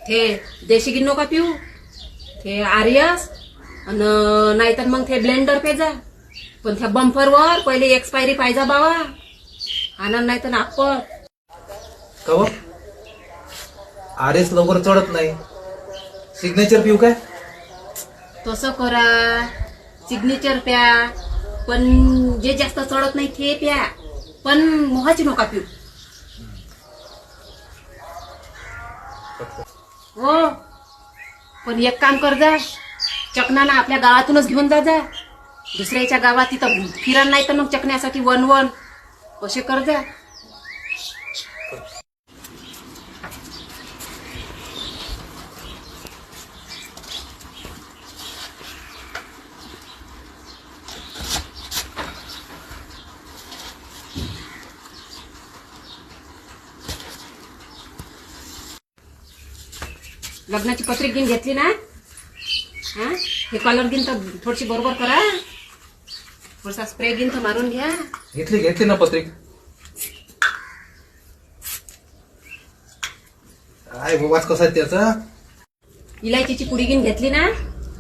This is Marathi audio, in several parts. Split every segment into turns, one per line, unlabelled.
ते देशी गिन्नो का पिऊ, ते आर्यस नाहीतर मग ते ब्लेंडर पेजा. पण त्या बंपरवर पहिले एक्सपायरी पाहिजे बाबा, आनंद नाही तर नागपर.
कव आरेस लवकर चढत नाही, सिग्नेचर पिऊ काय?
तसं करा, सिग्नेचर प्या, पण जे जास्त चढत नाही ते प्या, पण मोहाची नका पिऊ. हो, पण एक काम कर जा, चकनाला आपल्या गावातूनच घेऊन जा. दुसऱ्याच्या गावात तिथं फिरण नाही तर मग चकण्यासाठी वन असे कर जा. लग्नाची पत्रिक घेऊन घेतली ना? हा, हे कलर घेऊन तर थोडीशी बरोबर करा, थोडासा स्प्रे घेऊन तर मारून घ्या.
घेतली ना पत्रिक. काय वास कसा आहे त्याचा?
इलायचीची पुडी घेऊन घेतली ना?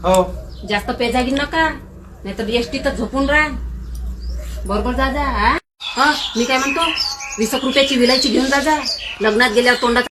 हो.
जास्त पेजा घेऊन नका, नाहीतर एसटी तर झोपून राहा. बरोबर जा. हा, मी काय म्हणतो, 20 रुपयाची विलायची घेऊन जा. लग्नात गेल्यावर तोंडात